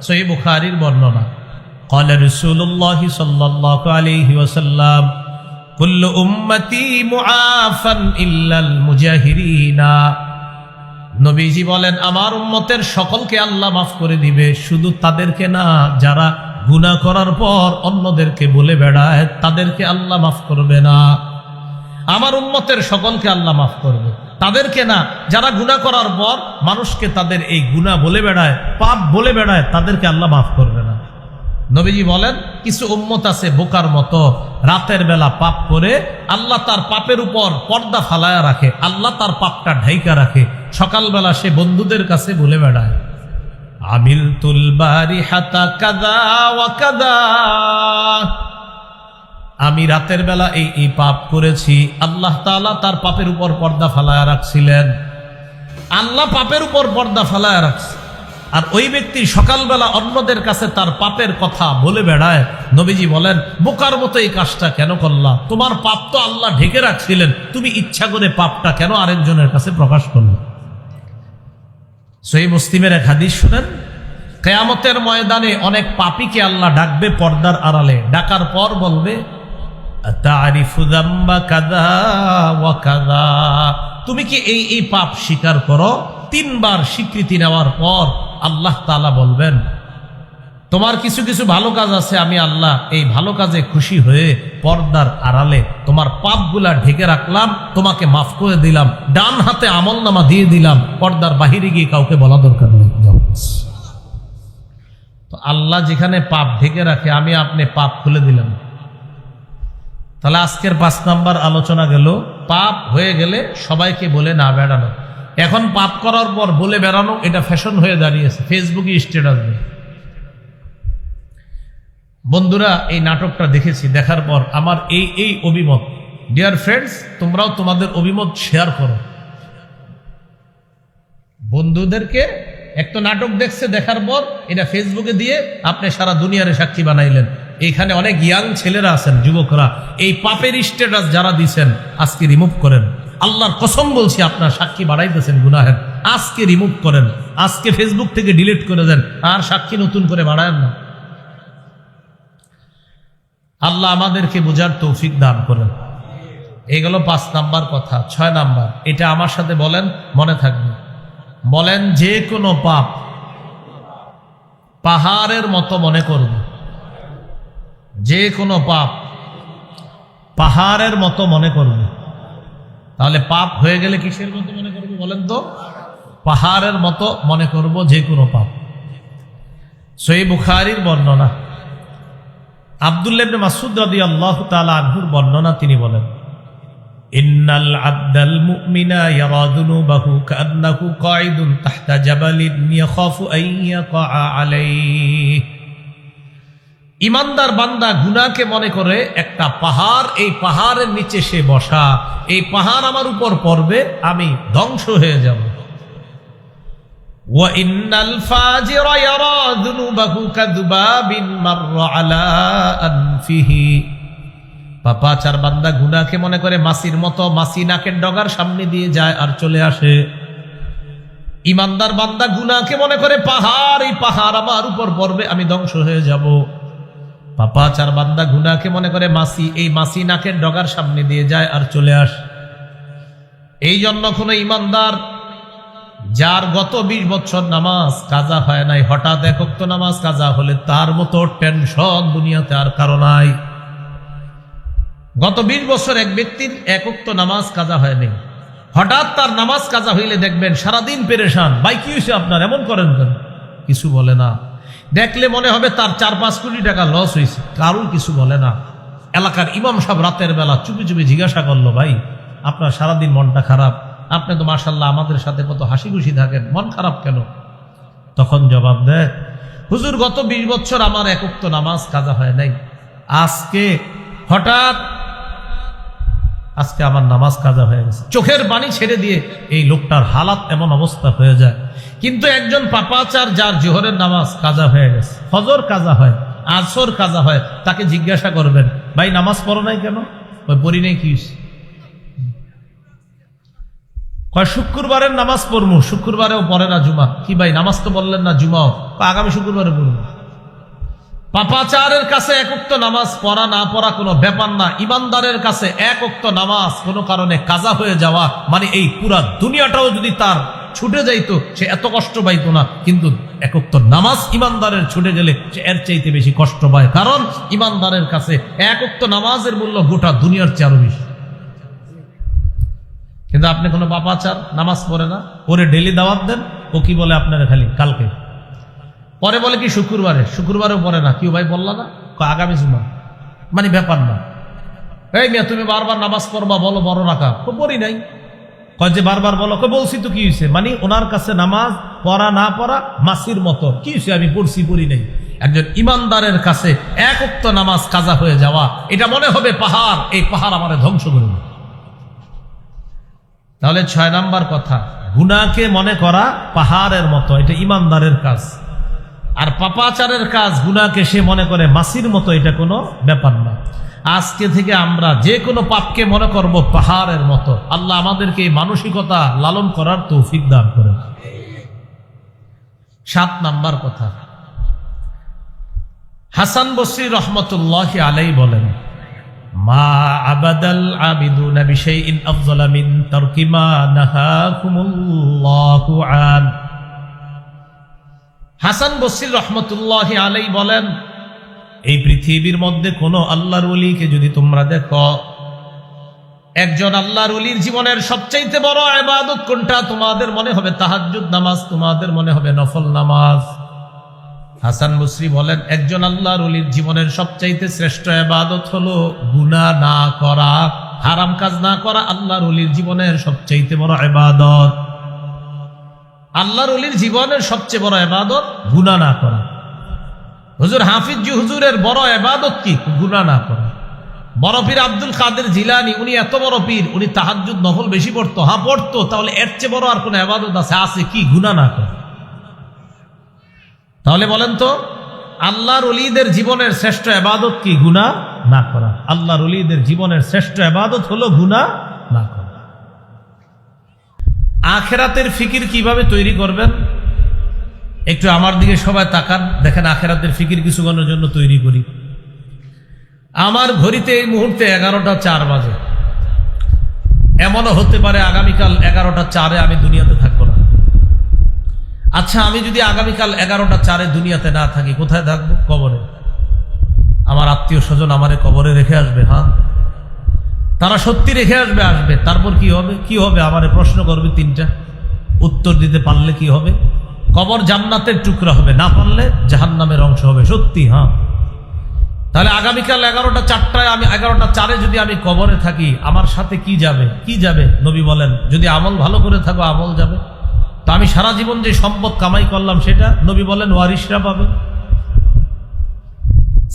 সহিহ বুখারীর বর্ণনা। قال رسول الله صلى الله عليه وسلم كل امتي معافى الا المجاهرين। নবীজি বলেন আমার উম্মতের সকলকে আল্লাহ মাফ করে দিবে, শুধু তাদেরকে না যারা গুনাহ করার পর অন্যদেরকে বলে বেড়ায়, তাদেরকে আল্লাহ মাফ করবে না। আমার উম্মতের সকলকে আল্লাহ মাফ করবে, তাদেরকে না যারা গুনাহ করার পর মানুষকে তাদের এই গুনাহ বলে বেড়ায়, পাপ বলে বেড়ায়, তাদেরকে আল্লাহ মাফ করবে না। নবীজি বলেন কিছু উম্মত আছে বোকার মতো, রাতের বেলা পাপ করে আল্লাহ তার পাপের উপর পর্দা ফালায়া রাখে, আল্লাহ তার পাপটা ঢাইকা রাখে, সকালবেলা সে বন্ধুদের কাছে বলে বেড়ায় আমিলতুল বারিহাতা কাযা ওয়া কাযা, আমি রাতের বেলা এই পাপ করেছি। আল্লাহ তাআলা তার পাপের উপর পর্দা ফালায়া রাখছিলেন, আল্লাহ পাপের উপর পর্দা ফালায়া রাখছে, আর ওই ব্যক্তি সকালবেলা অন্যদের কাছে তার পাপের কথা বলে বেড়ায়। নবীজি বলেন বোকার মতো এই কাজটা কেন করলা? তোমার পাপ তো আল্লাহ ঢেকে রাখছিলেন, তুমি ইচ্ছা করে পাপটা কেন আরেকজনের কাছে প্রকাশ করলে? সহিহ মুসলিমের এক হাদিস শুনেন, কিয়ামতের ময়দানে অনেক পাপীকে আল্লাহ ডাকবে পর্দার আড়ালে, ডাকার পর বলবে আতারিফু যামবা কাযা ওয়া কাযা, তুমি কি এই পাপ স্বীকার করো? তিনবার স্বীকৃতি নেওয়ার পর আল্লাহ তাআলা বলবেন তোমার কিছু কিছু ভালো কাজ আছে, আমি আল্লাহ এই ভালো কাজে খুশি হয়ে পর্দার আড়ালে তোমার পাপগুলা ঢেকে রাখলাম, তোমাকে মাফ করে দিলাম, ডান হাতে আমলনামা দিয়ে দিলাম, পর্দার বাহিরে গিয়ে কাউকে বলা দরকার নেই। তো আল্লাহ যেখানে পাপ ঢেকে রাখে, আমি আপনি পাপ খুলে দিলাম। তাহলে আজকের 5 নাম্বার আলোচনা গেল, পাপ হয়ে গেলে সবাইকে বলে না বেড়ানো। এখন পাপ করার পর বলে বেড়ানো এটা ফ্যাশন হয়ে দাঁড়িয়েছে, ফেসবুকে স্ট্যাটাস দেয়। বন্ধুরা এই নাটকটা দেখেছি, দেখার পর আমার এই অভিমত। ডিয়ার ফ্রেন্ডস, তোমরাও তোমাদের অভিমত শেয়ার করো। বন্ধুদেরকে একটা নাটক দেখছে, দেখার পর এটা ফেসবুকে দিয়ে আপনি সারা দুনিয়ারে সাক্ষী বানাইলেন। এইখানে অনেক ইয়াং ছেলেরা আছেন, যুবকরা, এই পাপের স্ট্যাটাস যারা দিছেন আজকে রিমুভ করেন। আল্লাহর কসম বলছি, আপনার সাক্ষী বাড়াইতেছেন গুনাহের, আজকে রিমুভ করেন, আজকে ফেসবুক থেকে ডিলিট করে দেন, আর সাক্ষী নতুন করে বাড়ায়েন না। আল্লাহ আমাদেরকে বোঝার তৌফিক দান করেন। এগুলো 5 নাম্বার কথা। 6 নাম্বার, এটা আমার সাথে বলেন, মনে থাকবে। বলেন যে কোনো পাপ পাহাড়ের মতো মনে করব। যে কোনো পাপ পাহাড়ের মতো মনে করব। তাহলে পাপ হয়ে গেলে কিসের মতো মনে করব বলেন তো? পাহাড়ের মতো মনে করব যে কোনো পাপ। সহিহ বুখারীর বর্ণনা, আব্দুল্লাহ ইবনে মাসউদ রাদিয়াল্লাহু তাআলা আনহুর বর্ণনা, তিনি বলেন ইন্নাল আবদাল মুমিনা ইয়ারা যুনুবাহু কান্নাহু কাঈদুন তাহতা জাবালিন ইয়াখাফু আন ইয়াকা আলাইহি। ইমানদার বান্দা গুনাহকে মনে করে একটা পাহাড়, এই পাহাড়ের নিচে সে বসা, এই পাহাড় আমার উপর পড়বে, আমি ধ্বংস হয়ে যাব। ওয়া ইন্নাল ফাজিরা ইয়ারা যুনুবাহু কাযবাবিন মাররা আলা আনফিহি। পাপাচার বান্দা গুনাহকে মনে করে মাছির মতো, মাছি নাকের ডগার সামনে দিয়ে যায় আর চলে আসে। ইমানদার বান্দা গুনাহকে মনে করে পাহাড়, এই পাহাড় আমার উপর পড়বে, আমি ধ্বংস হয়ে যাব। পাপাচার বান্দা গুনাহকে মনে করে মাছি, এই মাছি নাকের ডগার সামনে দিয়ে যায় আর চলে আসে। এই জন্য কোন ইমানদার যার গত 20 বছর নামাজ কাজা হয় নাই, হঠাৎ এক ওয়াক্ত নামাজ কাজা হলে তার মতো টেনশন দুনিয়াতে আর কারো নাই। গত 20 বছর এক ব্যক্তির এক ওয়াক্ত নামাজ কাজা হয়নি, হঠাৎ তার নামাজ কাজা হইলে দেখবেন সারাদিন পেরেশান। ভাই কি হয়েছে আপনার, এমন করেন কেন? কিছু বলে না। দেখলে মনে হবে তার 4-5 কোটি টাকা লস হয়েছে, কারণ কিছু বলে না। এলাকার ইমাম সাহেব রাতের বেলা চুপি চুপি জিজ্ঞাসা করলো, ভাই আপনার সারাদিন মনটা খারাপ, আপনি তো মাশাআল্লাহ আমাদের সাথে কত হাসি খুশি থাকেন, মন খারাপ কেন? তখন জবাব দেয়, হুজুর গত 20 বছর আমার এক ওয়াক্ত নামাজ কাজা হয় নাই, আজকে হঠাৎ আমার নামাজ কাজা হয়ে গেছে। চোখের পানি ছেড়ে দিয়ে এই লোকটার হালাত এমন অবস্থা হয়ে যায়। কিন্তু একজন পাপাচার যার জোহরের নামাজ কাজা হয়ে গেছে, ফজর কাজা হয়, আসর কাজা হয়, তাকে জিজ্ঞাসা করবেন, ভাই নামাজ পড়ো নাই কেন? ওই পড়ি নাই, কি কয় শুক্রবারের নামাজ পড়বো, শুক্রবারেও পড়ে না জুমা। কি ভাই, নামাজ তো বললেন না, জুমাও? আগামী শুক্রবারে পড়বো। পাপাচারের কাছে এক ওয়াক্ত নামাজ পড়া না পড়া কোনো ব্যাপার না, ইমানদারের কাছে এক ওয়াক্ত নামাজ কোনো কারণে কাজা হয়ে যাওয়া মানে এই পুরা দুনিয়াটাও যদি তার ছুটে যাইতো সে এত কষ্ট পাইতো না, কিন্তু এক ওয়াক্ত নামাজ ইমানদারের ছুটে গেলে সে এর চাইতে বেশি কষ্ট পায়, কারণ ইমানদারের কাছে এক ওয়াক্ত নামাজের মূল্য গোটা দুনিয়ার চেয়ে আরো বেশি। কিন্তু আপনি কোনো পাপাচার, নামাজ পড়ে না, ওরে ডেলি দাওয়াত দেন, ও কি বলে আপনারা খালি কালকে পরে বলে কি শুক্রবারে, শুক্রবারেও পড়ে না। কেউ ভাই বললা না, আগামী জুমা মানে ব্যাপার না। এই মিয়া তুমি বারবার নামাজ পড়বা, বলো বড় রাখা, পড়ি নাই। কয় যে বারবার বলো, বলছি তো কি হয়েছে, মানে ওনার কাছে নামাজ পড়া না পড়া মাসির মতো, কি হয়েছে আমি পড়ছি পড়ি নাই। একজন ইমানদারের কাছে এক ওয়াক্ত নামাজ কাজা হয়ে যাওয়া এটা মনে হবে পাহাড়, এই পাহাড় আমারে ধ্বংস করে দেবে। তাহলে 6 নাম্বার কথা, গুনাহকে মনে করা পাহাড়ের মতো, এটা ইমানদারের কাজ। আর পাপাচারের কাজ, গুনাহকে সে মনে করে মাসির মতো, এটা কোনো ব্যাপার না। আজকে থেকে আমরা যে কোনো পাপকে মনে করব পাহাড়ের মতো। আল্লাহ আমাদেরকে এই মানসিকতা লালন করার তৌফিক দান করেন। 7 নাম্বার কথা, হাসান বসরি রহমতুল্লাহি আলাইহি বলেন, মা আবাদাল আবিদুনা বিশাইইন আফযালা মিন তারকি মা নাহাকুমুল্লাহু আন। হাসান বসরি রহমতুল্লাহি আলাইহি বলেন, এই পৃথিবীর মধ্যে কোন আল্লাহর ওলিকে যদি তোমরা দেখো, একজন আল্লাহর ওলির জীবনের সবচাইতে বড় ইবাদত কোনটা? তোমাদের মনে হবে তাহাজ্জুদ নামাজ, তোমাদের মনে হবে নফল নামাজ। হাসান বসরি বলেন, একজন আল্লাহর ওলির জীবনের সবচাইতে শ্রেষ্ঠ ইবাদত হলো গুনাহ না করা, হারাম কাজ না করা। আল্লাহর ওলির জীবনের সবচাইতে বড় ইবাদত, আল্লাহর ওলির জীবনের সবচেয়ে বড় ইবাদত গুনাহ না করা। হুজুর হাফিজ হুজুরের বড় ইবাদত কি? গুনাহ না করা। বড় পীর আব্দুল কাদের জিলানী, উনি এত বড় পীর, উনি তাহাজ্জুদ নফল বেশি পড়তো। হ্যাঁ পড়তো, তাহলে এর চেয়ে বড় আর কোন ইবাদত আছে? আছে কি? গুনাহ না করা। তাহলে বলেন তো, আল্লাহর ওলিদের জীবনের শ্রেষ্ঠ ইবাদত কি? গুনাহ না করা। আল্লাহর ওলিদের জীবনের শ্রেষ্ঠ ইবাদত হলো গুনাহ না করা। আখিরাতের ফিকির কিভাবে তৈরি করবেন? একটু আমার দিকে সবাই তাকান, দেখেন আখিরাতের ফিকির কিছুক্ষণের জন্য তৈরি করি। আমার ঘড়িতে এই মুহূর্তে 11:04 বাজে। এমনও হতে পারে আগামীকাল 11:04 আমি দুনিয়াতে থাকবো না। আচ্ছা, আমি যদি আগামীকাল 11:04 দুনিয়াতে না থাকি, কোথায় থাকবো? কবরে। আমার আত্মীয় স্বজন আমারে কবরে রেখে আসবে। হ্যাঁ, তারা সত্যি রেখে আসবে। আসবে, তারপর কি হবে? কি হবে? আমারে প্রশ্ন করবে 3টা, উত্তর দিতে পারলে কি হবে? কবর জান্নাতের টুকরা হবে, না পারলে জাহান্নামের অংশ হবে। সত্যি। হ্যাঁ, তাহলে আগামীকাল 11:04 আমি 11:04 যদি আমি কবরে থাকি, আমার সাথে কি যাবে? কি যাবে? নবী বলেন, যদি আমল ভালো করে থাকো আমল যাবে। তো আমি সারা জীবন যে সম্পদ কামাই করলাম সেটা নবী বলেন ওয়ারিসরা পাবে।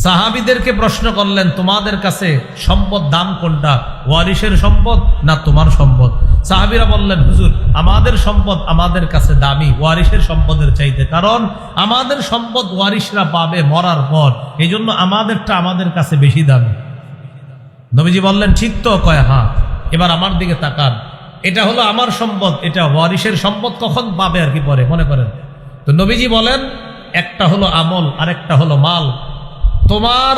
সাহাবীদেরকে প্রশ্ন করলেন, তোমাদের কাছে সম্পদ দাম কোনটা? ওয়ারিসের সম্পদ না তোমার সম্পদ? সাহাবীরা বললেন, হুজুর আমাদের সম্পদ আমাদের কাছে দামি ওয়ারিসের সম্পদের চাইতে, কারণ আমাদের সম্পদ ওয়ারিসরা পাবে মরার পর, এই জন্য আমাদেরটা আমাদের কাছে বেশি দামি। নবীজি বললেন, ঠিক তো? কয় হ্যাঁ। এবার আমার দিকে তাকান, এটা হলো আমার সম্পদ, এটা ওয়ারিসের সম্পদ কখন পাবে আর কি পরে মনে করেন। তো নবীজি বলেন, একটা হলো আমল আর একটা হলো মাল। তোমার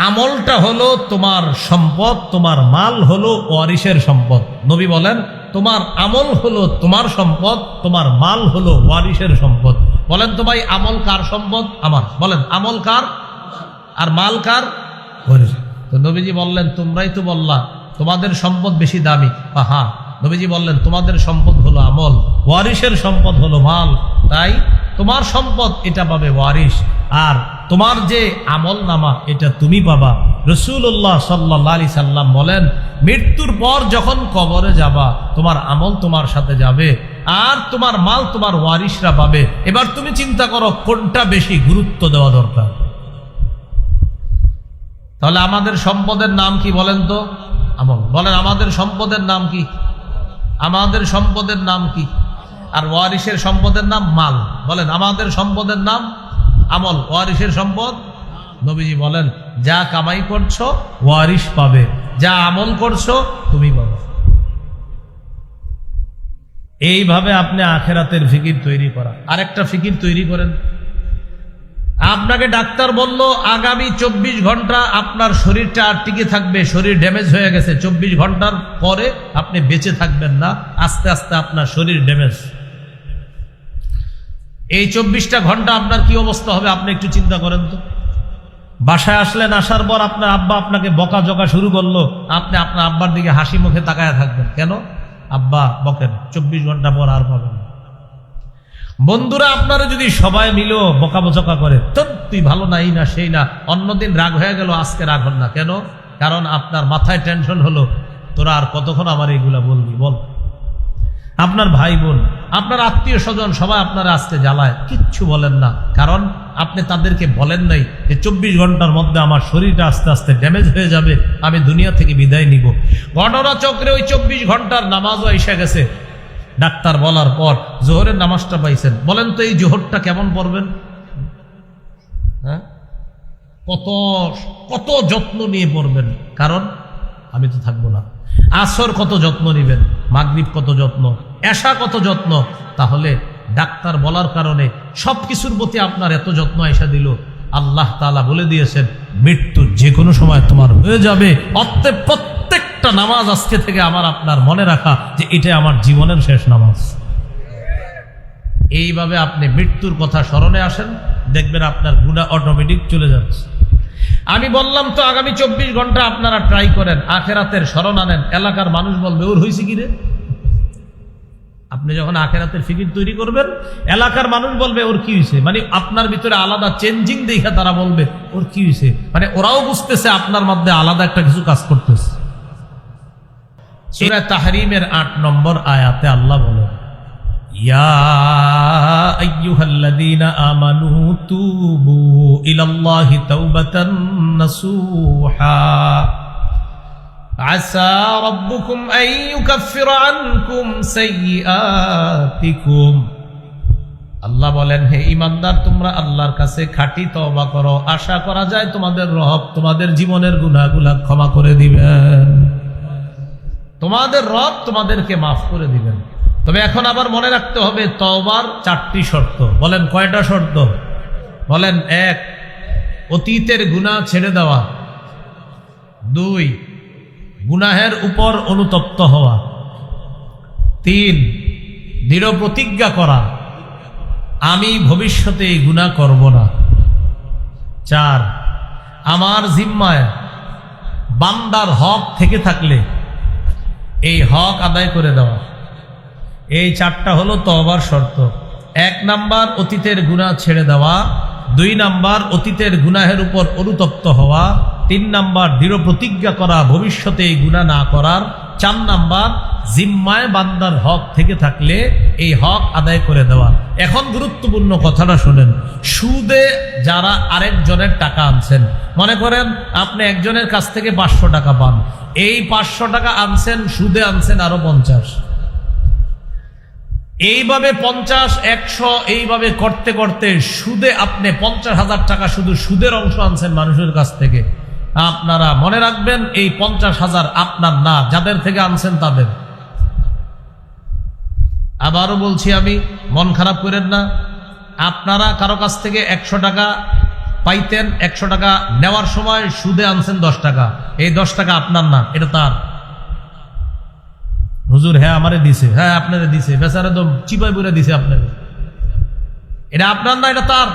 আমলটা হলো তোমার সম্পদ, তোমার মাল হলো ওয়ারিসের সম্পদ। নবী বলেন, তোমার আমল হলো তোমার সম্পদ, তোমার মাল হলো ওয়ারিসের সম্পদ। বলেন তো ভাই, আমল কার সম্পদ? আমার। বলেন, আমল কার আর মাল কার? ওয়ারিস। তো নবীজি বললেন, তোমরাই তো বললা তোমাদের সম্পদ বেশি দামি। হ্যাঁ, নবীজি বললেন, তোমাদের সম্পদ হলো আমল, ওয়ারিসের সম্পদ হলো মাল, তাই তোমার সম্পদ এটা পাবে ওয়ারিস, আর তোমার যে আমল নামা এটা তুমি পাবা। রাসূলুল্লাহ সাল্লাল্লাহু আলাইহি সাল্লাম বলেন, মৃত্যুর পর যখন কবরে যাবা, তোমার আমল তোমার সাথে যাবে আর তোমার মাল তোমার ওয়ারিসরা পাবে। এবার তুমি চিন্তা করো কোনটা বেশি গুরুত্ব দেওয়া দরকার। তাহলে আমাদের সম্পদের নাম কি বলেন তো? আমল। বলেন, আমাদের সম্পদের নাম কি? আমাদের সম্পদের নাম কি? আর ওয়ারিসের সম্পদের নাম মাল। বলেন, আমাদের সম্পদের নাম আমল, ওয়ারিসের সম্পদ। নবীজি বলেন, যা কামাই করছো ওয়ারিস পাবে, যা আমল করছো তুমি পাবে। এইভাবে আপনি আখেরাতের ফিকির তৈরি করা। আরেকটা ফিকির তৈরি করেন, আপনাকে ডাক্তার বলল আগামী 24 ঘন্টা আপনার শরীরটা আর টিকে থাকবে, শরীর ড্যামেজ হয়ে গেছে, 24 ঘন্টার পরে আপনি বেঁচে থাকবেন না, আস্তে আস্তে আপনার শরীর ড্যামেজ। এই 24টা ঘন্টা আপনার কি অবস্থা হবে আপনি একটু চিন্তা করেন তো। বাসায় আসলেন, আসার পর আপনার আব্বা আপনাকে বকাঝকা শুরু করলো, আপনি আপনার আব্বার দিকে হাসি মুখে তাকায় থাকবেন, কেন? আব্বা বকেন, 24 ঘন্টা পর আর পাবেন। বন্ধুরা আপনারা যদি সবাই মিলে বকাবচকা করে, তো তুই ভালো নাই না সেই না, অন্যদিন রাগ হয়ে গেল, আজকে রাগ হন না কেন? কারণ আপনার মাথায় টেনশন হলো, তোরা আর কতক্ষণ আমার এইগুলা বলবি বল। আপনার ভাই বোন, আপনার আত্মীয় স্বজন সবাই আপনারা আজকে জ্বালায়, কিচ্ছু বলেন না, কারণ আপনি তাদেরকে বলেন নাই যে 24 ঘন্টার মধ্যে আমার শরীরটা আস্তে আস্তে ড্যামেজ হয়ে যাবে, আমি দুনিয়া থেকে বিদায় নিব। ঘটনা চক্রে ওই 24 ঘন্টার নামাজও এসে গেছে। ডাক্তার বলার পর জোহরের নামাজটা পাইছেন, বলেন তো এই জোহরটা কেমন পড়বেন? হ্যাঁ, কত কত যত্ন নিয়ে পড়বেন, কারণ আমি তো থাকবো না। আসর কত যত্ন নিবেন, মাগরিব কত যত্ন, এশা কত যত্ন। তাহলে ডাক্তার বলার কারণে সবকিছুর প্রতি আপনার এত যত্ন এসা দিল। আল্লাহ তাআলা বলে দিয়েছেন মৃত্যু যে কোনো সময় তোমার হয়ে যাবে, অতএব প্রত্যেকটা নামাজ আজকে থেকে আমার আপনার মনে রাখা যে এটা আমার জীবনের শেষ নামাজ। এইভাবে আপনি মৃত্যুর কথা স্মরণে আসেন, দেখবেন আপনার গুনাহ অটোমেটিক চলে যাচ্ছে। আমি বললাম তো আগামী 24 ঘন্টা আপনারা ট্রাই করেন, আখেরাতের স্মরণ আনেন। এলাকার মানুষ বলবে ওর হয়েছে কি রে। আপনি যখন আখেরাতের ফিকির তৈরি করবেন, এলাকার মানুষ বলবে ওর কি হয়েছে, মানে আপনার ভিতরে আলাদা চেঞ্জিং দেখে তারা বলবে ওর কি হয়েছে, মানে ওরাও বুঝতেছে আপনার মধ্যে আলাদা একটা কিছু কাজ করতেছে। সূরা তাহরিমের 8 নম্বর আয়াতে আল্লাহ বলেন, ইয়া আইয়ুহাল্লাযীনা আমানু তুবু ইলাল্লাহি তাওবাতান নাসুহা আসা রাব্বুকুম আন ইউকাফিরা আনকুম সাইয়্যাতিকুম। আল্লাহ বলেন, হে ঈমানদার, তোমরা আল্লাহর কাছে খাঁটি তওবা করো, আশা করা যায় তোমাদের রব তোমাদের জীবনের গুনাহগুলো ক্ষমা করে দিবেন, তোমাদের রব তোমাদেরকে মাফ করে দিবেন। তবে এখন আবার মনে রাখতে হবে তওবার 4টি শর্ত। বলেন কয়টা শর্ত? বলেন 1, অতীতের গুনাহ ছেড়ে দেওয়া। 2, গুনাহের উপর অনুতপ্ত হওয়া। 3, দৃঢ় প্রতিজ্ঞা করা আমি ভবিষ্যতে এই গুনাহ করব না। 4, আমার জিম্মায় বান্দার হক থেকে থাকলে এই হক আদায় করে দেওয়া। এই 4টা হলো তওবার শর্ত। 1 নাম্বার অতীতের গুনাহ ছেড়ে দেওয়া, 2 নাম্বার অতীতের গুনাহের উপর অনুতপ্ত হওয়া, 3 নাম্বার দৃঢ় প্রতিজ্ঞা করা ভবিষ্যতে এই গুনাহ না করার, 4 নাম্বার জিম্মায় বান্দার হক থেকে থাকলে এই হক আদায় করে দেওয়া। এখন গুরুত্বপূর্ণ কথাটা শুনেন, সুদে যারা আরেকজনের টাকা আনছেন, মনে করেন আপনি একজনের কাছ থেকে 500 টাকা পান, এই 500 টাকা আনছেন, সুদে আনছেন আরো 50, এইভাবে 50, 100 এইভাবে করতে করতে সুদে আপনি 50,000 টাকা শুধু সুদের অংশ আনছেন মানুষের কাছ থেকে। আপনারা মনে রাখবেন এই 50,000 আপনার না, যাদের থেকে আনছেন তাদের। আবারও বলছি, আমি মন খারাপ করেন না, আপনারা কারো কাছ থেকে 100 টাকা পাইতেন, 100 টাকা নেওয়ার সময় সুদে আনছেন 10 টাকা, এই 10 টাকা আপনার না, এটা তার। হুজুর হ্যাঁ আমারে দিছে, হ্যাঁ আপনারে দিছে, বেচারা তো চিপাই বুড়ে দিছে আপনারে, এটা আপনার না, এটা তার।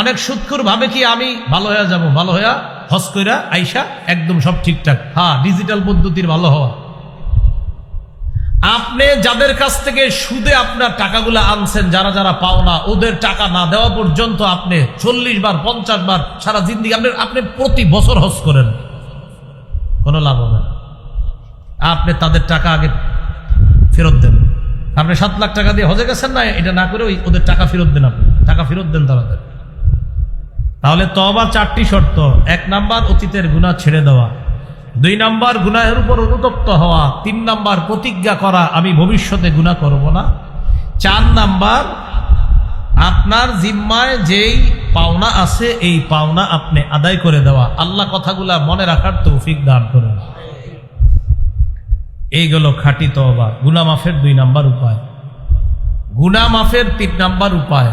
অনেক সুদখোর ভাবে কি আমি ভালো হয়ে যাব, ভালো হইয়া হজ কইরা আইসা একদম সব ঠিকঠাক, হ্যাঁ ডিজিটাল পদ্ধতির ভালো হওয়া। আপনি যাদের কাছ থেকে সুদে আপনার টাকাগুলো আনছেন, যারা যারা পাওনা, ওদের টাকা না দেওয়া পর্যন্ত আপনি 40 বার 50 বার সারা জিন্দেগি আপনি প্রতি বছর হজ করেন, কোনো লাভ হবে না। আপনি তাদের টাকা আগে ফেরত দেন। আপনি 7 লাখ টাকা দিয়ে হজে গেছেন না, এটা না করে ওদের টাকা ফেরত দেন, আপনি টাকা ফেরত দেন তাদের। তাহলে তওবার 4টি শর্ত। 1 নাম্বার অতীতের গুনাহ ছেড়ে দেওয়া, 2 নাম্বার গুনাহের উপর অনুতপ্ত হওয়া, 3 নাম্বার প্রতিজ্ঞা করা আমি ভবিষ্যতে গুনাহ করব না, 4 নাম্বার আপনার জিম্মায় যেই পাওনা আছে এই পাওনা আপনি আদায় করে দেওয়া। আল্লাহ কথাগুলা মনে রাখার তৌফিক দান করেন। এইগুলো খাঁটি তওবা, গুনাহ মাফের 2 নাম্বার উপায়। গুনাহ মাফের 3 নাম্বার উপায়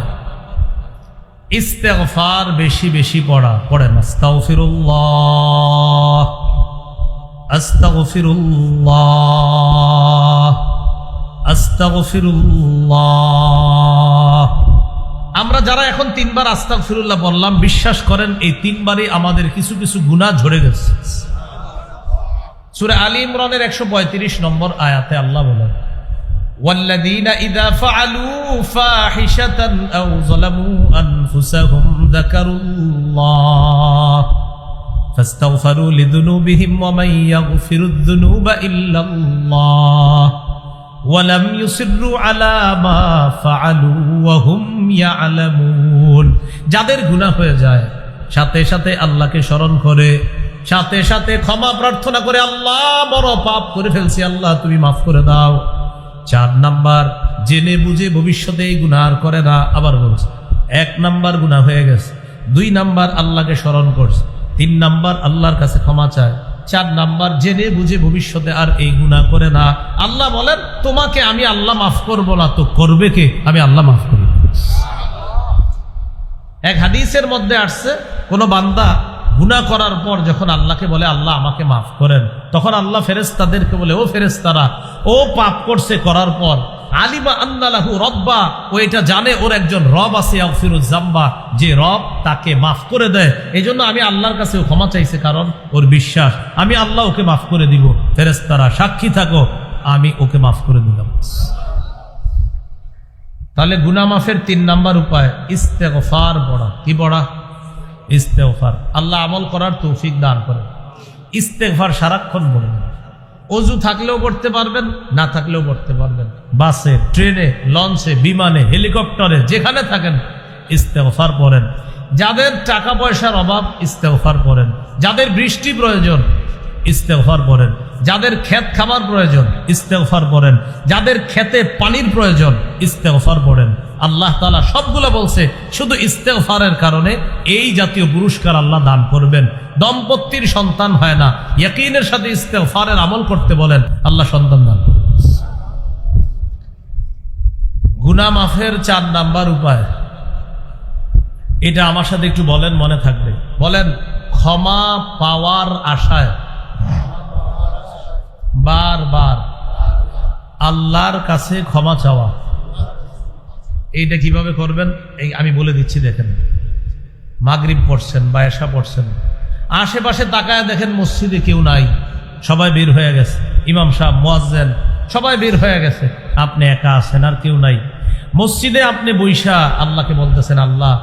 ইস্তেগফার বেশি বেশি পড়া। পড়েন আস্তাগফিরুল্লাহ আস্তাগফিরুল্লাহ আস্তাগফিরুল্লাহ। আমরা যারা এখন 3 বার আস্তাগফিরুল্লাহ বললাম, বিশ্বাস করেন এই 3 বারই আমাদের কিছু কিছু গুনাহ ঝরে গেছে। সূরা আলী ইমরানের 135 নম্বর আয়াতে আল্লাহ বলেন, والذين إذا فعلوا فاحشة أو ظلموا أنفسهم ذكروا الله فاستغفروا لذنوبهم ومن يغفر الذنوب إلا الله ولم يصروا على ما فعلوا وهم يعلمون। যাদের গুনাহ হয়ে যায় সাথে সাথে আল্লাহকে স্মরণ করে, সাথে সাথে ক্ষমা প্রার্থনা করে, আল্লাহ বড় পাপ করে ফেলছি, আল্লাহ তুমি মাফ করে দাও। 4 নাম্বার, জেনে বুঝে ভবিষ্যতে এই গুনাহ আর করে না। আবার বলছে, 1 নাম্বার গুনাহ হয়ে গেছে, 2 নাম্বার আল্লাহকে স্মরণ করছে, 3 নাম্বার আল্লাহর কাছে ক্ষমা চায়, 4 নাম্বার জেনে বুঝে ভবিষ্যতে আর এই গুনাহ করে না। আল্লাহ বলেন, তোমাকে আমি আল্লাহ মাফ করব না তো করবে কে? আমি আল্লাহ মাফ করি। এক হাদিসের মধ্যে আসছে, কোন বান্দা গুনাহ করার পর যখন আল্লাহকে বলে আল্লাহ আমাকে মাফ করেন, তখন আল্লাহ ফেরেশতাদেরকে বলে, ও ফেরেশতারা, ও পাপ করছে, করার পর আলিমা আন্না লাহু রব্বা, ও এটা জানে ওর একজন রব আছে, ইয়াগফিরুয যামবা, যে রব তাকে মাফ করে দেয়। এই জন্য আমি আল্লাহর কাছে ক্ষমা চাইছে, কারণ ওর বিশ্বাস আমি আল্লাহ ওকে মাফ করে দিব। ফেরেশতারা সাক্ষী থাকো, আমি ওকে মাফ করে দিলাম। তাহলে গুনাহ মাফের 3 নাম্বার উপায় ইস্তেগফার পড়া। কি পড়া? ইস্তেগফার। আল্লাহ আমল করার তৌফিক দান করেন। ইস্তেগফার সারাক্ষণ পড়বেন। অজু থাকলেও পড়তে পারবেন, না থাকলেও পড়তে পারবেন। বাসে, ট্রেনে, লঞ্চে, বিমানে, হেলিকপ্টারে, যেখানে থাকেন ইস্তেগফার পড়েন। যাদের টাকা পয়সার অভাব ইস্তেগফার পড়েন। যাদের বৃষ্টি প্রয়োজন ইস্তেগফার পড়েন। যাদের ক্ষেত খাবার প্রয়োজন ইস্তেগফার পড়েন। যাদের খেতে পানির প্রয়োজন ইস্তেগফার পড়েন। আল্লাহ তাআলা সবগুলো বলছে, শুধু ইস্তেগফারের কারণে এই জাতীয় পুরস্কার আল্লাহ দান করবেন। দম্পতির সন্তান হয় না, ইয়াকিনের সাথে ইস্তেগফারের আমল করতে বলেন, আল্লাহ সন্তান দান করবেন। গুনাহ মাফের 4 নাম্বার উপায়, এটা আমার সাথে একটু বলেন, মনে থাকবে। বলেন, ক্ষমা পাওয়ার আশায় বারবার আল্লাহর কাছে ক্ষমা চাওয়া। এইটা কিভাবে করবেন এই আমি বলে দিচ্ছি। দেখেন, মাগরিব পড়ছেন বা এশা পড়ছেন, আশেপাশে তাকায় দেখেন মসজিদে কেউ নাই, সবাই বের হয়ে গেছে, ইমাম সাহেব, মুয়াজ্জিন সবাই বের হয়ে গেছে, আপনি একা আছেন, আর কেউ নাই। মসজিদে আপনি বৈশা আল্লাহকে বলতেছেন, আল্লাহ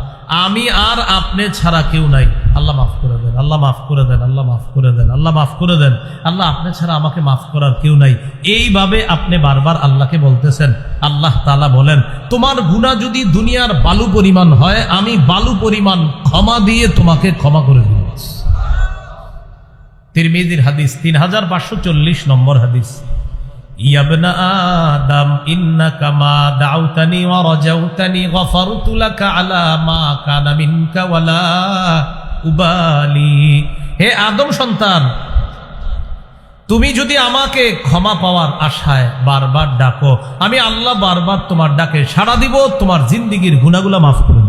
আমি আর আপনি ছাড়া কেউ নাই, আল্লাহ মাফ করে দেন, আল্লাহ মাফ করে দেন, আল্লাহ মাফ করে দেন, আল্লাহ মাফ করে দেন, আল্লাহ আপনি ছাড়া আমাকে মাফ করার কেউ নাই। এইভাবে আপনি বারবার আল্লাহকে বলতেছেন। আল্লাহ তাআলা বলেন, তোমার গুনাহ যদি দুনিয়ার বালু পরিমাণ হয়, আমি বালু পরিমাণ ক্ষমা দিয়ে তোমাকে ক্ষমা করে দিব। তিরমিজির হাদিস, 3540 নম্বর হাদিস। ইয়া ইবনা আদম ইন্নাকা মা দাউতানি ওয়া রাজাউতানি গফারতু লাকা আলা মা কানা মিনকা ওয়ালা উবালি। হে আদম সন্তান, তুমি যদি আমাকে ক্ষমা পাওয়ার আশায় বারবার ডাকো, আমি আল্লাহ বারবার তোমার ডাকে সাড়া দিব, তোমার জিন্দেগীর গুনাহগুলো মাফ করে